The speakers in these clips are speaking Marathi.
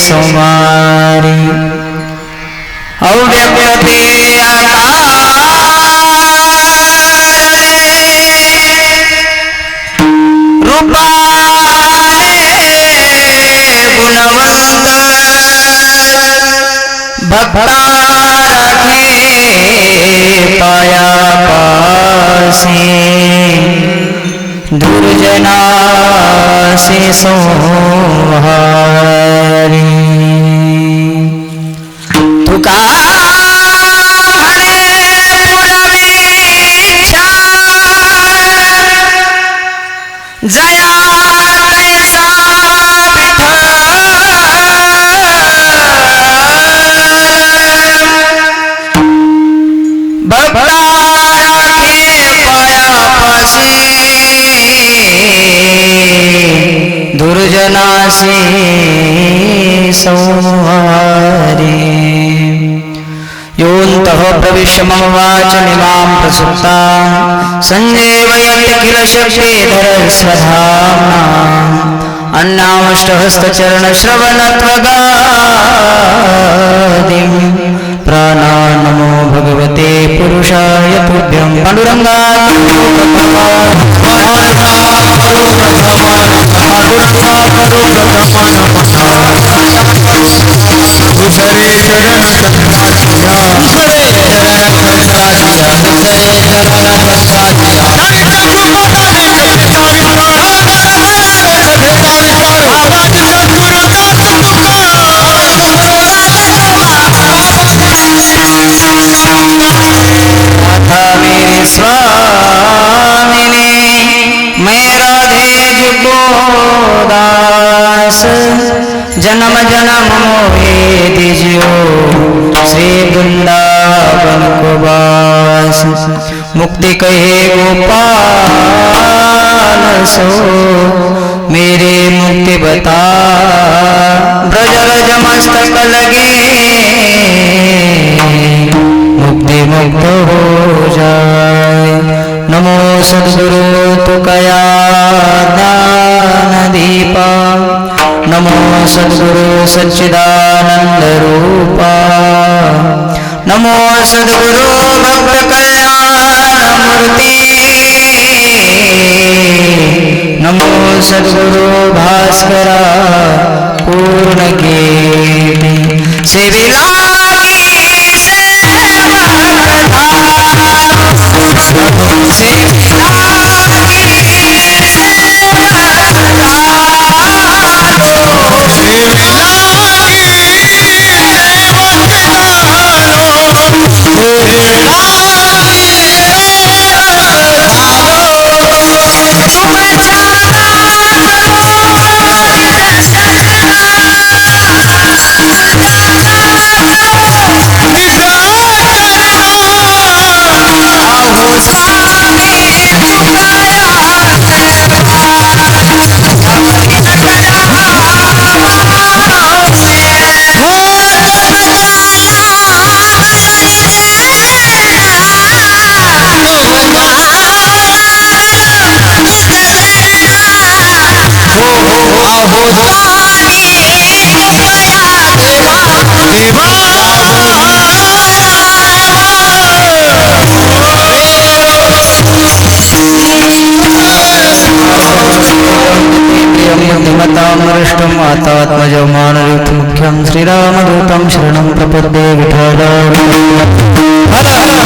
सोमारी अव्यक्ते गुणवंत भक्ता रखे पाया पासी दुर्जना से सोहारी तुका जया तैसा भक्ता राखे पाया पासी दुर्जना से संहारी योऽन्तः प्रविश्य मम वाचमिमां प्रसुप्तां सञ्जीवयति किल शक्तिधरस्वधाम्ना अन्नामष्टहस्तचरणश्रवणत्वगादिं प्राणान् नमो भगवते पुरुषाय तुभ्यं पाण्डुरङ्गाय स्वामिनी मैं राधे जुगोदास जन्म जन्म मोहे दीजियो श्री वृंदावन को वास मुक्ति कहे गोपाल सो मेरे मुक्ति बता ब्रज मस्तक लगे मुक्ति मुक्त हो जाए नमो सद्गुरु तुकया दान दीपा नमो सद्गुरु सच्चिदानंद रूपा नमो सद्गुरु भक्त कल्याण मूर्ति नमो सद्गुरु भास्करा पूर्ण कीर्ति सेविला मातात्मज मानरूप मुख्यं श्रीरामदूतं शरणं प्रपद्ये विठल विठ्ठल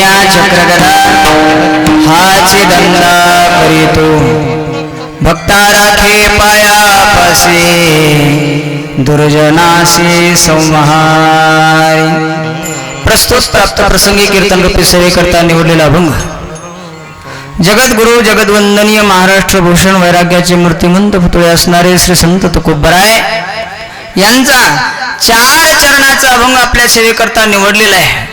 घेऊनिया चक्रगदा हाची दंडा करीतो भक्ता राखे पायापाशी दुर्जनाशी संहारी. प्रस्तुत प्राप्त प्रसंगी कीर्तन रूपी सेवेकरता निवडलेला अभंग जगद्गुरु जगद्वंदनीय महाराष्ट्र भूषण वैराग्याचे मूर्तिमंत पुतळे असणारे श्री संत तुकोबराय यांचा 4 चरणाचा अभंग आपल्या सेवेकरता निवडलेला आहे.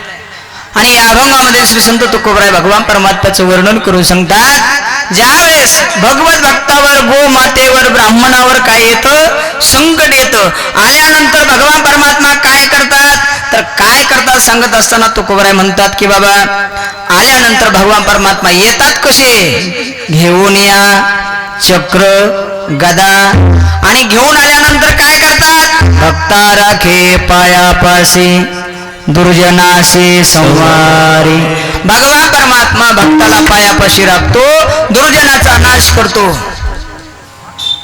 आणि या अभंगामध्ये श्री संत तुकोबराय भगवान परमात्म्याचं वर्णन करून सांगतात, ज्यावेळेस भगवत भक्तावर गो मातेवर ब्राह्मणावर काय येतं, संकट येतं, आल्यानंतर भगवान परमात्मा काय करतात, तर काय करतात सांगत असताना तुकोबराय म्हणतात की बाबा आल्यानंतर भगवान परमात्मा येतात कसे, घेऊन या चक्र गदा, आणि घेऊन आल्यानंतर काय करतात, भक्ता राखे पायापाशी दुर्जनाशी संहारी. भगवान परमात्मा भक्ताला पायापाशी राखतो, दुर्जनाचा नाश करतो.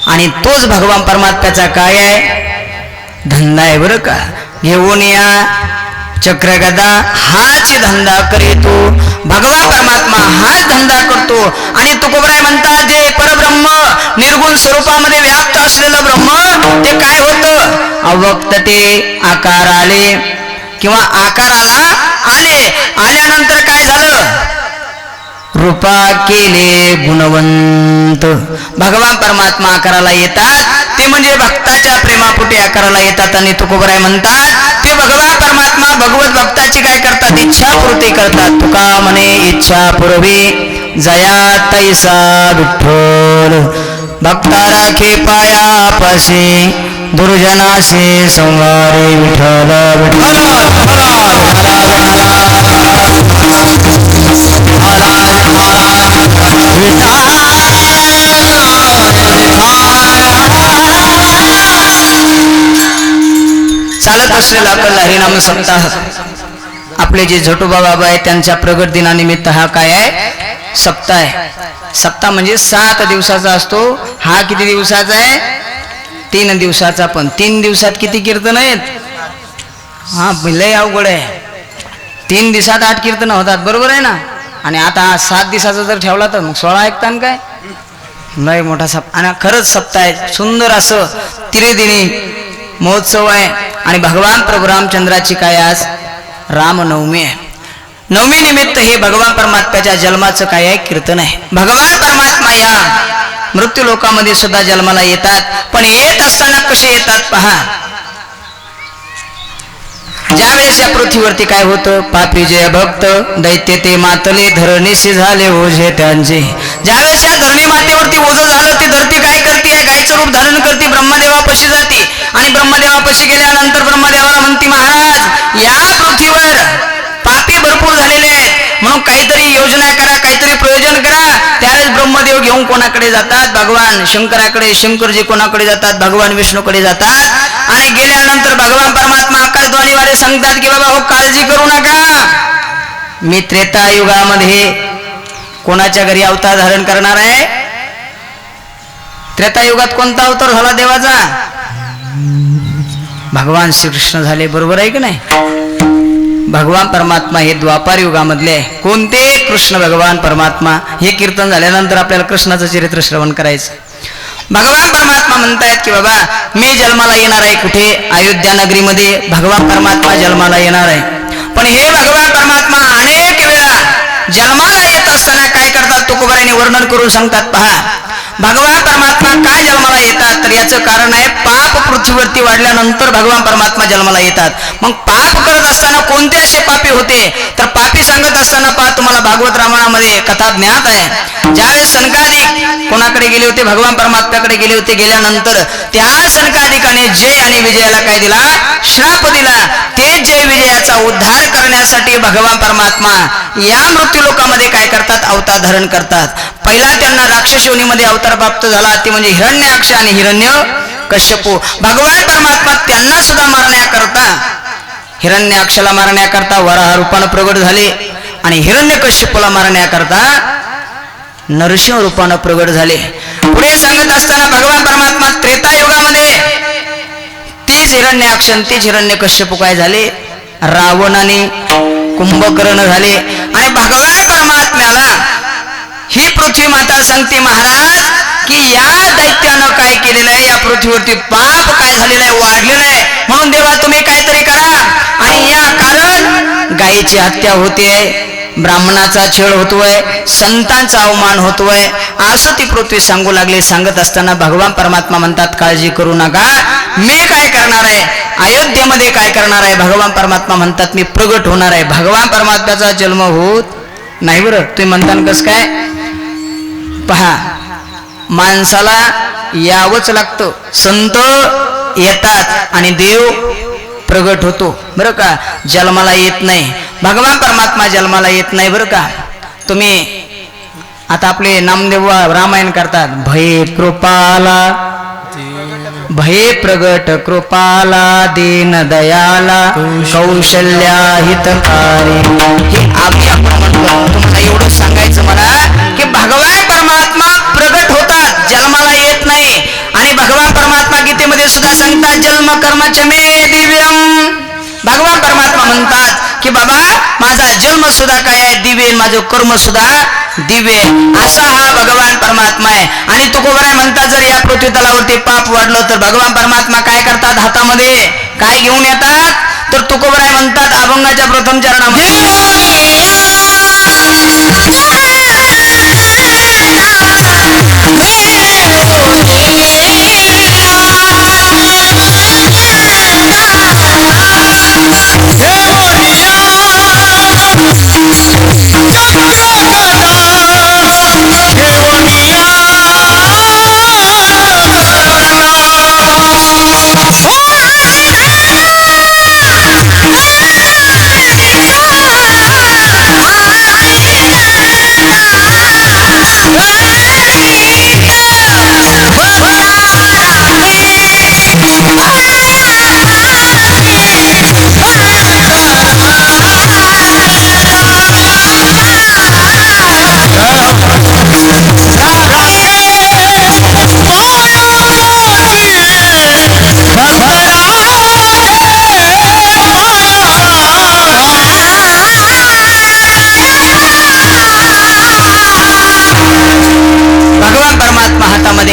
आणि तोच भगवान परमात्म्याचा काय आहे, धंदा आहे बरं का. घेऊन या चक्रगदा हाच धंदा करीतो. भगवान परमात्मा हाच धंदा करतो. आणि तुकोबराय म्हणतात जे परब्रह्म निर्गुण स्वरूपामध्ये व्याप्त असलेलं ब्रह्म ते काय होतं, अव्यक्त ते आकार आले किंवा आकाराला आले. आल्यानंतर काय झालं, रूपा केले गुणवंत. भगवान परमात्मा आकाराला येतात ते म्हणजे भक्ताच्या प्रेमापोटी आकाराला येतात. आणि तुकोबराय म्हणतात ते भगवान परमात्मा भगवत भक्ताची काय करतात, इच्छापूर्ती करतात. तुका म्हणे इच्छा पूर्वी जया तैसा विठ्ठल भक्ता राखे पायापाशी दुर्जनाशी संहारी. विठ्ठल चालत असलेला आपला हरिनाम सप्ताह, आपले जे झटोबा बाबा आहेत त्यांच्या प्रगट दिनानिमित्त हा काय आहे, सप्ताह आहे. सप्ताह म्हणजे 7 दिवसाचा असतो. हा किती दिवसाचा आहे, 3 दिवसाचा. पण 3 दिवसात किती कीर्तन आहेत, हा लय अवघड आहे. 3 दिवसात 8 कीर्तन होतात, बरोबर आहे ना. आणि आता 7 दिवसाचा जर ठेवला तर मग 16 ऐकतान काय, लय मोठा सप्ताह. आणि खरंच सप्ताह आहे, सुंदर असं त्रिदिनी महोत्सव आहे. आणि भगवान प्रभू रामचंद्राची काय आज रामनवमी आहे. नवमी निमित्त हे भगवान परमात्म्याच्या जन्माचं काय आहे, कीर्तन आहे. भगवान परमात्मा या मृत्यू लोकामध्ये सुद्धा जन्माला येतात. पण येत असताना कसे येतात पहा. ज्यावेळेस या पृथ्वीवरती काय होतं, पापी जय भक्त दैत्य ते मातले धरणीशी झाले ओझे त्यांचे. ज्यावेळेस या धरणी मातेवरती ओझं झालं, ती धरती काय करते, गायचं रूप धारण करते, ब्रह्मदेवापाशी जाते. आणि ब्रह्मदेवापाशी गेल्यानंतर ब्रह्मदेवाला म्हणते, महाराज या पृथ्वीवर पापी भरपूर झालेले आहेत, म्हणून काहीतरी योजना करा, काहीतरी प्रयोजन करा. त्यावेळेस ब्रह्मदेव घेऊन कोणाकडे जातात, भगवान शंकराकडे. शंकरजी कोणाकडे जातात, भगवान विष्णूकडे जातात. आणि गेल्यानंतर भगवान परमात्मा आकाशवाणीद्वारे सांगतात की बाबा हो काळजी करू नका, मी त्रेता युगामध्ये कोणाच्या घरी अवतार धारण करणार आहे. त्रेता युगात कोणता अवतार झाला देवाचा, भगवान श्रीकृष्ण झाले, बरोबर आहे की नाही. भगवान परमात्मा हे द्वापार युगामधले आहे. कोणते, कृष्ण भगवान परमात्मा. हे कीर्तन झाल्यानंतर आपल्याला कृष्णाचं चरित्र श्रवण करायचं. भगवान परमात्मा म्हणतायत की बाबा मी जन्माला येणार आहे कुठे, अयोध्या नगरीमध्ये भगवान परमात्मा जन्माला येणार आहे. पण हे भगवान परमात्मा अनेक वेळा जन्माला येत असताना काय करतात, तुकोबरायने वर्णन करून सांगतात. पहा भगवान परमात्मा काय जन्माला येतात, तर याचं कारण आहे पाप पृथ्वीवरती वाढल्यानंतर भगवान परमात्मा जन्माला येतात. मग पाप करत असताना कोणते असे पापी होते, तर पापी सांगत असताना पहा तुम्हाला भागवत रामायणामध्ये कथा ज्ञात आहे. ज्यावेळेस सनकादिक कोणाकडे गेले होते, भगवान परमात्म्याकडे गेले होते. गेल्यानंतर त्या सनकादिकाने जय आणि विजयाला काय दिला, श्राप दिला. ते जय विजयाचा उद्धार करण्यासाठी भगवान परमात्मा या मृत्यू लोकामध्ये काय करतात, अवतार धारण करतात. पहिला त्यांना राक्षस योनीमध्ये अवतार प्राप्त झाला, ते म्हणजे हिरण्याक्ष आणि हिरण्यकश्यपू. भगवान परमात्मा त्यांना सुद्धा मारण्याकरता, हिरण्याक्षला मारण्याकरता वराह रूपानं प्रगट झाले. आणि हिरण्यकश्यपूला मारण्याकरता नरसिंह रूपानं प्रगट झाले. पुढे सांगत असताना भगवान परमात्मा त्रेता युगामध्ये तीच हिरण्याक्ष तीच हिरण्यकश्यपू काय झाले, रावणाने कुंभकर्ण झाले आणि भगवान परमात्म्याला ही पृथ्वी माता सांगते महाराज की या दैत्यानं काय केलेलं आहे, या पृथ्वीवरती पाप काय झालेलं आहे, वाढलेलं आहे, म्हणून देवा तुम्ही काहीतरी करा. आणि या कारण गायीची हत्या होते, ब्राह्मणाचा छळ होतोय, संतांचा अवमान होतोय, असं ती पृथ्वी सांगू लागली. सांगत असताना भगवान परमात्मा म्हणतात काळजी करू नका, मी काय करणार आहे, अयोध्येमध्ये काय करणार आहे. भगवान परमात्मा म्हणतात मी प्रगट होणार आहे. भगवान परमात्म्याचा जन्म होत नाही. बरं तुम्ही म्हणता कसं काय, पहा माणसाला यावंच लागतं, संत येतात आणि देव प्रगट होतो. बरं का, जन्माला येत नाही, भगवान परमात्मा जन्माला येत नाही. बरं का, तुम्ही आता आपले नामदेव रामायण करतात, भय कृपाला भय प्रगट कृपाला दीन दयाला कौशल्या हितकारी. हे आम्ही आपण म्हणतो. तुम्हाला एवढं सांगायचं मला की भगवान परमात्मा प्रगट होतात, जन्माला येत नाही. आणि भगवान परमात्मा गीतेमध्ये सुद्धा सांगतात जन्म कर्मच मे दिव्यम. भगवान परमात्मा म्हणतात की बाबा माझा जन्म सुद्धा काय आहे, दिव्य, माझं कर्म सुद्धा दिव्य. असा हा भगवान परमात्मा आहे. आणि तुकोबराय म्हणतात जर या पृथ्वी तलावरती पाप वाढलं तर भगवान परमात्मा काय करतात, हातामध्ये काय घेऊन येतात, तर तुकोबराय म्हणतात अभंगाच्या प्रथम चरणामध्ये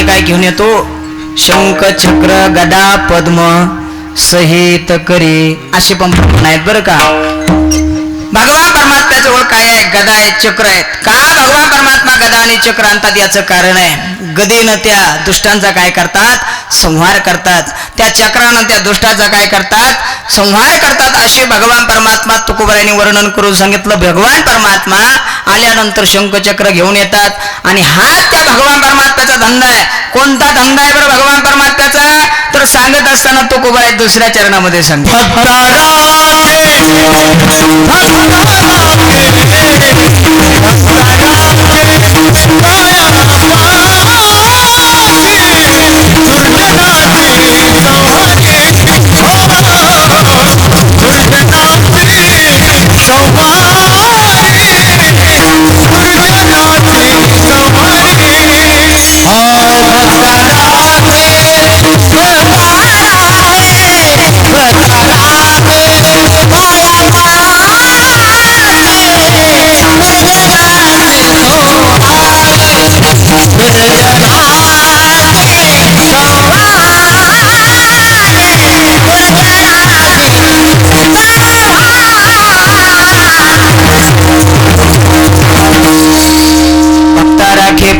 काय घेऊन येतो, शंख चक्र गदा पद्म सहित करी, असे पण आहेत. बरं का, भगवान परमात्म्याजवळ काय आहे, गदा आहेत, चक्र आहेत. का भगवान परमात्मा गदा आणि चक्र आणतात याचं कारण आहे, गदेनं त्या दुष्टांचा काय करतात, संहार करतात. त्या चक्रानं त्या दुष्टाचा काय करतात, संहार करतात. असे भगवान परमात्मा तुकोबरायांनी वर्णन करून सांगितलं. भगवान परमात्मा आल्यानंतर शंखचक्र घेऊन येतात आणि हा त्या भगवान परमात्म्याचा धंदा आहे. कोणता धंदा आहे बरं भगवान परमात्म्याचा, तर सांगत असताना तुकोबराय दुसऱ्या चरणामध्ये सांगतात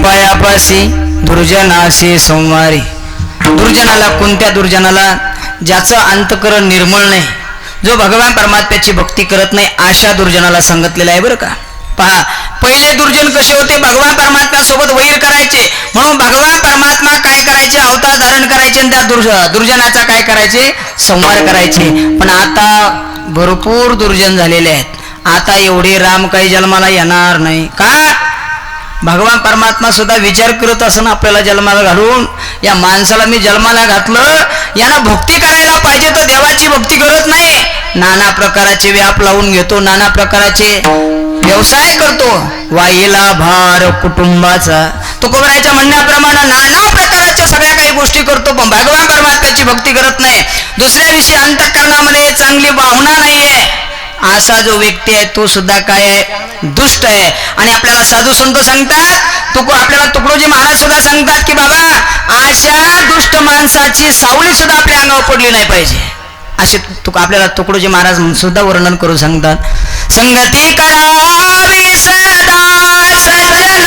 पायापाशी दुर्जनाशी संवारी. दुर्जनाला, कोणत्या दुर्जनाला, ज्याचं अंतकरण निर्मळ नाही, जो भगवान परमात्म्याची भक्ती करत नाही, अशा दुर्जनाला सांगितलेलं आहे. बरं का, पहा पहिले दुर्जन कसे होते, भगवान परमात्म्या सोबत वैर करायचे, म्हणून भगवान परमात्मा काय करायचे, अवतार धारण करायचे आणि त्या दुर्जनाचा काय करायचे, संहार करायचे. पण आता भरपूर दुर्जन झालेले आहेत. आता एवढे राम काही जन्माला येणार नाही. का, भगवान परमात्मा सुद्धा विचार करत असताना आपल्याला जन्माला घालून, या माणसाला मी जन्माला घातलं, यानं भक्ती करायला पाहिजे, तो देवाची भक्ती करत नाही, नाना प्रकाराचे व्याप लावून घेतो, नाना प्रकाराचे व्यवसाय करतो, वाईला भार कुटुंबाचा. तुकोबरायच्या म्हणण्याप्रमाणे नाना प्रकाराच्या सगळ्या काही गोष्टी करतो, पण भगवान परमात्म्याची भक्ती करत नाही. दुसऱ्या दिवशी अंतःकरणामध्ये चांगली भावना नाहीये, असा जो व्यक्ती आहे तो सुद्धा काय आहे, दुष्ट आहे. आणि आपल्याला साधू संत सांगतात, आपल्याला तुकडोजी महाराज सुद्धा सांगतात की बाबा अशा दुष्ट माणसाची सावली सुद्धा आपल्या अंगावर पडली नाही पाहिजे. असे आपल्याला तुकडोजी महाराज सुद्धा वर्णन करून सांगतात. संगती करावी सदा सज्जनाची,